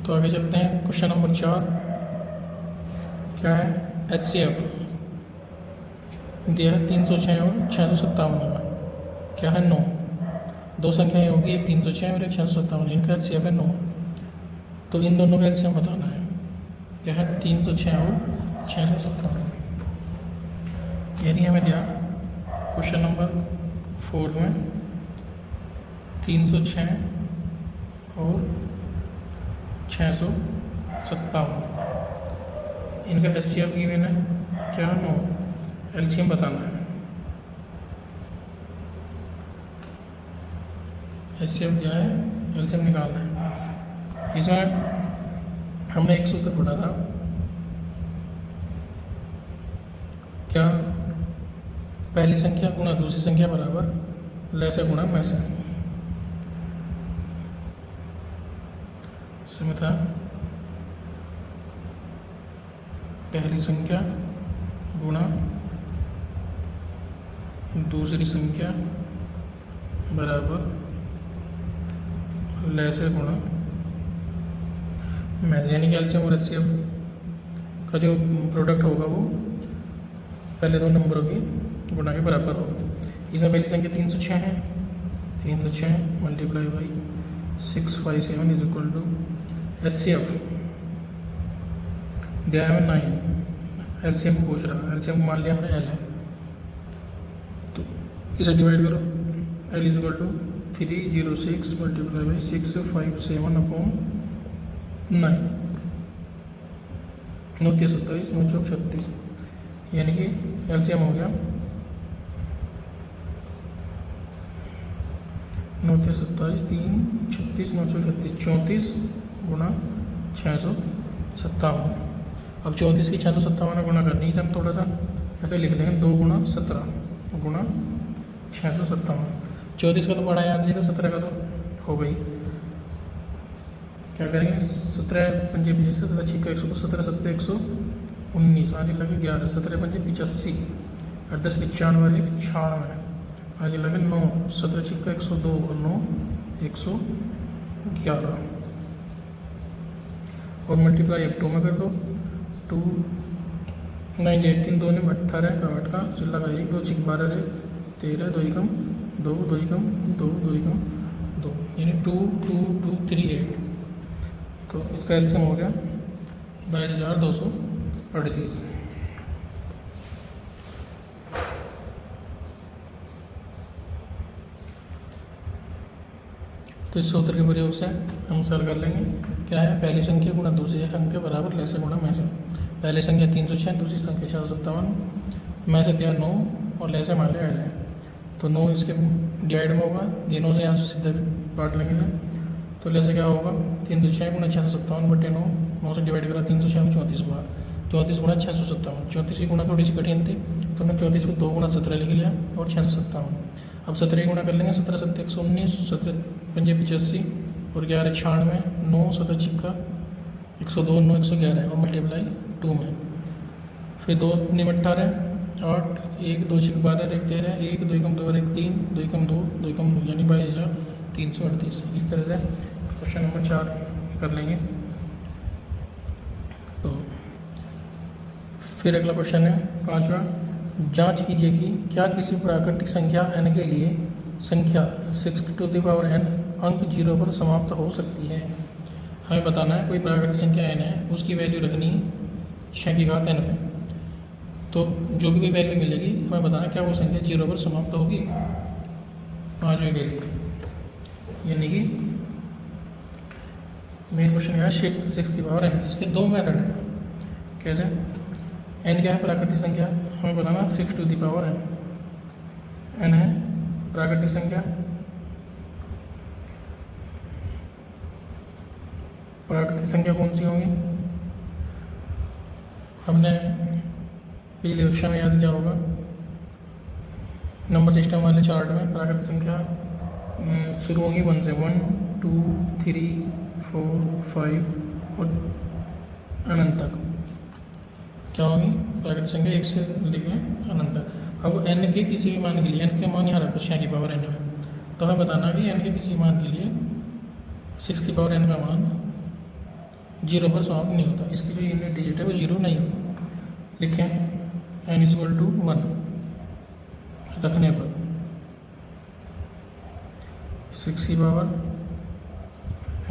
तो आगे चलते हैं। क्वेश्चन नंबर 4 क्या है? HCF दिया है 306 और 657 का, क्या है 9। दो संख्याएं होगी, एक 306 और एक 657, इनका HCF है 9। तो इन दोनों का एलसीएम बताना है। क्या है? 306 और 657। यानी हमें दिया क्वेश्चन नंबर 4 में 306 और 657, इनका HCF गिवन है क्या? 9। एलसीएम बताना है। HCF दिया है, एलसीएम निकालना है। इसमें हमने एक सूत्र पढ़ा था, क्या? पहली संख्या गुणा दूसरी संख्या बराबर लैसे गुणा में से। इसमें था पहली संख्या गुणा दूसरी संख्या बराबर लैसे गुणा में, यानी कि एलसीएम और एचसीएफ का जो प्रोडक्ट होगा वो पहले दो नंबरों की गुणा के बराबर होगा। इसमें पहली संख्या 306 है, 306 multiply by 657 is equal to HCF दिया है 9। एलसीएम को पूछ रहा है, एलसीएम मान लिया हमने L है, तो इसे डिवाइड करो। L is equal to 306 multiply by 657 upon 9, 9 3 27 9 4 36, यानी कि एलसीएम हो गया 9 3 27 3 36 9 4 36, 34 गुणा 657। अब 34 की 657 में गुणा करनी है, हम थोड़ा सा ऐसे लिख लेंगे 2 गुणा 17 गुणा 657। 34 का तो बड़ा याद नहीं था, 17 का तो हो गई। क्या करेंगे? 17 पंजे 25 17 छिक्का 100, 17 7 119, आज लगे 11, 17 पंजे 85 और 10 95 1 96, आज लगे 9, 17 छिक्का 102 और 9 111, और मल्टीप्लाई अब 2 में कर दो। 2 9 18 2 में 18 का 8 का चिल्ला का 1 2 छिक 12 1 13 2 एकम 2 2 एकम 2 2 एकम 2, यानी 2 2 2 3 8। तो इसका एलसीएम हो गया 2238। तो इस सूत्र के प्रयोग से हम सॉल्व कर लेंगे। क्या है? पहली संख्या गुणा दूसरी संख्या बराबर लैसे गुणा में से। पहली संख्या 306, दूसरी संख्या 657, में से दिया 9 और लैसे मान लिया है, तो 9 इसके डिवाइड में होगा, तीनों से यहाँ से सीधे पार्ट लगेगा। तो लैसे क्या होगा? 306 गुणा 657 बटे 9, 9 से डिवाइड करा 306 में 34 बार, 34 गुणा 657। 34 की गुणा थोड़ी सी कठिन थी, तो हमने 34 को 2 गुणा 17 लिख लिया और 657। अब 17 गुणा कर लेंगे, 17 7 119, 17 पंजे 85 और 11 96, 9 17 छिक्का 102 9 111 और मल्टीप्लाई 2 में, फिर 2 9 18 8 1 2 छिक 12 1 13 1 2 एकम 2 1 3 2 एकम 2 2 एकम 2, यानी 22,338। इस तरह से क्वेश्चन नंबर 4 कर लेंगे। तो फिर अगला क्वेश्चन है 5वां, जांच कीजिए कि क्या किसी प्राकृतिक संख्या n के लिए संख्या 6n अंक 0 पर समाप्त हो सकती है। हमें बताना है कोई प्राकृतिक संख्या n है, उसकी वैल्यू रखनी है 6 की घात n पे। तो जो भी कोई वैल्यू मिलेगी हमें बताना क्या वो संख्या 0 पर समाप्त होगी 5वें के लिए। यानी कि मेन क्वेश्चन क्या है? 6 की पावर n। इसके दो मेथड हैं। कैसे? n क्या है? प्राकृतिक संख्या। हमें बताना 6 to the power n। n है प्राकृतिक संख्या। प्राकृतिक संख्या कौन सी होंगी? हमने पिछली कक्षा में याद किया होगा, नंबर सिस्टम वाले चार्ट में प्राकृतिक संख्या शुरू होंगी 1 से, 1 2 3 4 5 और अनंत तक। क्या होगी? प्राकृतिक संख्या 1 से लेके अनंत तक। अब n के किसी भी मान के लिए, n के मान यहाँ रखो 6 की पावर n में, तो हमें बताना कि n के किसी मान के लिए 6 की पावर n का मान जीरो पर समाप्त नहीं होता, इसकी जो यूनिट डिजिट है वो जीरो नहीं होता। लिखें n इक्वल टू 1 रखने पर 6 की पावर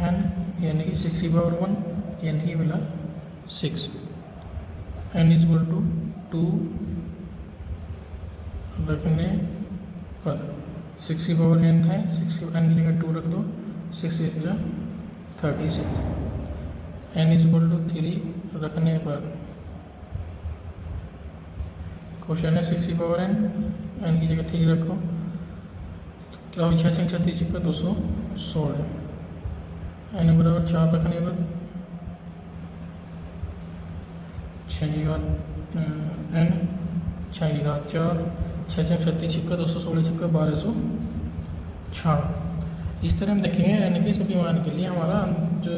n यानी कि 6 की पावर 1 यानी कि मिला 6। n इक्वल टू 2 रखने पर 6 की पावर n था, 6 की n की जगह 2 रख दो, 6 या 36। n इक्वल टू 3 रखने पर क्वेश्चन है 6 की पावर n की जगह 3 रखो, क्या हो 6 36 का 216। n बराबर 4 रखने पर 6 की घात n 6 की घात 4, 6 36 का 216 का 1296। इस तरह हम देखेंगे n के सभी मान के लिए हमारा जो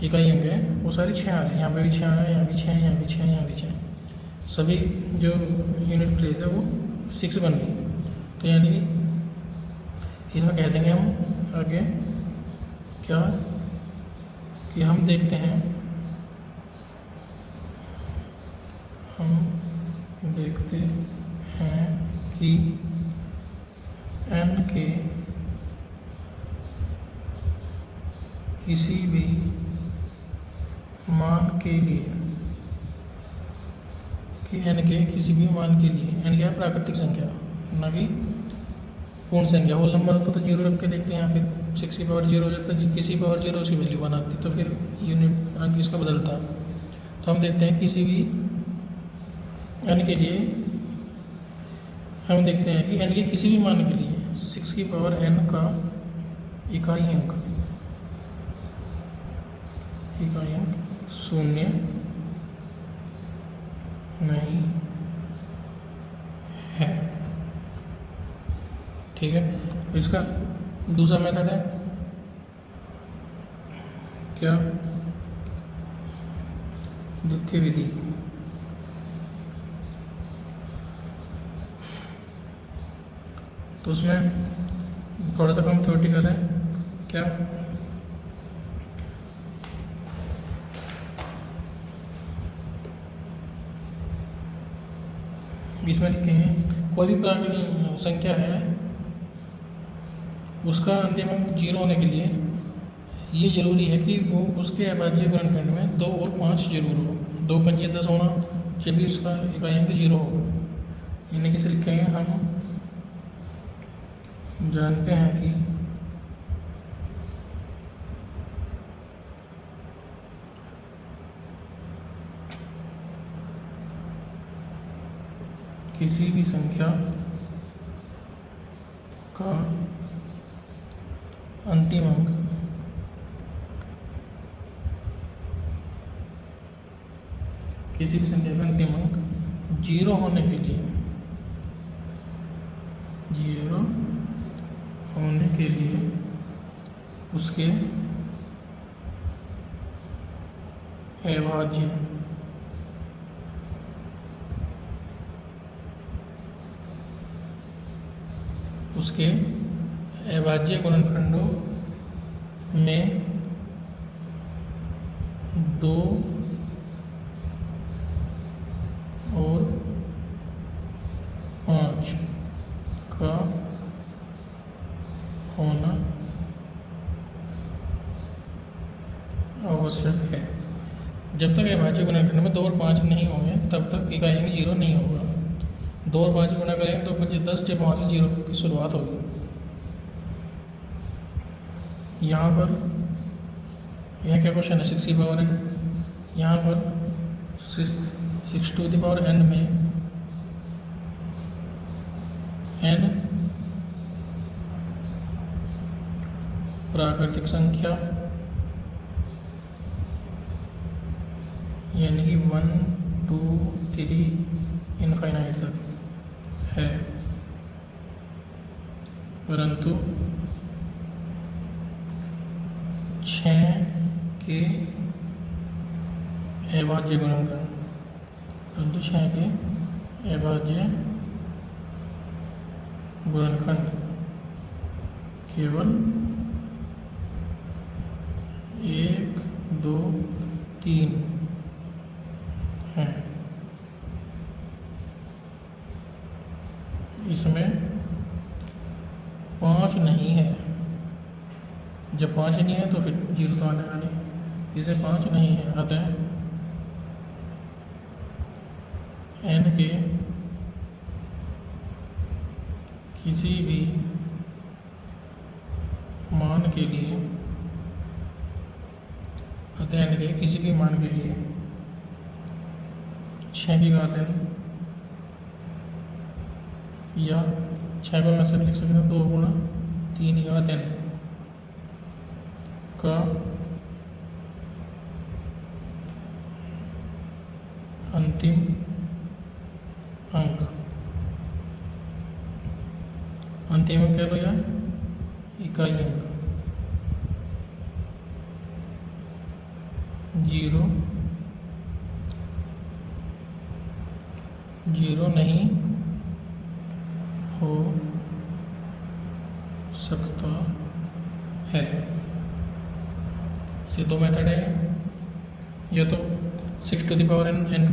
इकाई अंक है वो सारी 6 आ रहे हैं। यहाँ पे भी 6 है, यहाँ भी 6 है, यहाँ भी 6 है, यहाँ भी 6 है। सभी जो यूनिट प्लेस है वो 6 बन गई। तो यानी कि इसमें कह देंगे हम आगे क्या कि हम देखते हैं कि n के किसी भी मान के लिए n क्या है प्राकृतिक संख्या ना कि पूर्ण संख्या। होल नंबर होता तो जीरो रख के देखते हैं, फिर 6 की पावर 0 हो जाता है, किसी पावर 0 उसकी वैल्यू 1 आती, तो फिर यूनिट अंक इसका बदलता। तो हम देखते हैं किसी भी n के लिए हम देखते हैं कि n के किसी भी मान के लिए 6 की पावर n का इकाई अंक शून्य नहीं है। ठीक है, तो इसका दूसरा मेथड है क्या, द्वितीय विधि। तो उसमें थोड़ा सा कम थ्योरेटिकल है क्या, इसमें लिखे हैं कोई भी प्राकृतिक संख्या है उसका अंतिम अंक 0 होने के लिए ये जरूरी है कि वो उसके अभाज्य गुणनखंड में 2 और 5 जरूर हो। 2 पंजे 10 होना, जब भी उसका इकाई अंक 0 हो। यानी कि लिखे हैं हम जानते हैं कि किसी भी संख्या का अंतिम अंक जीरो होने के लिए उसके अभाज्य गुणनखंडों में 2 और 5 का होना आवश्यक है। जब तक अभाज्य गुणनखंड में 2 और 5 नहीं होंगे तब तक इकाई अंक 0 नहीं होगा। 2 और 5 गुणा करेंगे तो 5 10, जब वहाँ से 0 की शुरुआत होगी। यहाँ पर यह क्या क्वेश्चन है 6 की पावर n, यहाँ पर 6 टू द पावर n में n प्राकृतिक संख्या यानी कि 1 2 3 इनफाइनाइट तक है, परंतु 6 के अभाज्य गुणनखंड, केवल 1 2 3 हैं। इसमें 5 नहीं है। जब 5 नहीं है तो फिर 0 तो आने वाली, इसे 5 नहीं है। अतः n के किसी भी मान के लिए, अतः n के किसी भी मान के लिए 6 की घात n, या 6 को मैं से लिख सकता हूँ 2 गुणा 3 की घात n का अंतिम अंक। अंतिम अंक क्या लो यार, इकाई अंक 0 0 नहीं हो सकता है। ये दो मेथड है, या तो 6 टू द पावर n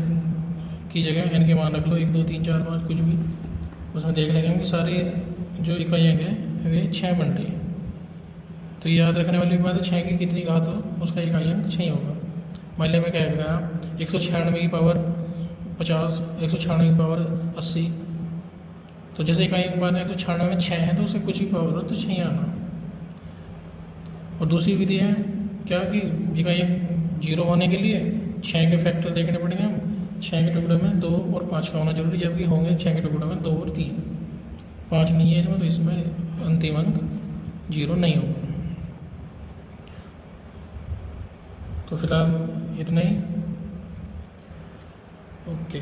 की जगह n के मान रख लो, 1 2 3 4 5 कुछ भी, उसमें देख लेंगे हम कि सारे जो इकाइयाँ हैं वे 6 बन रही है। तो ये याद रखने वाली बात है, 6 की कितनी घात हो उसका इकाई अंक 6 होगा। मान लिया मैं क्या गया 196 की पावर 50, 196 की पावर 80, तो जैसे इकाई अंक बाद में 196 में 6 है तो उसे कुछ भी पावर हो तो 6 आना। और दूसरी विधि है क्या कि इकाई अंक 0 होने के लिए 6 के फैक्टर देखने पड़ेंगे हम, 6 के टुकड़े में 2 और 5 का होना जरूरी, जबकि होंगे 6 के टुकड़े में 2 और 3, 5 नहीं है इसमें, तो इसमें अंतिम अंक 0 नहीं होगा। तो फिलहाल इतना ही, ओके।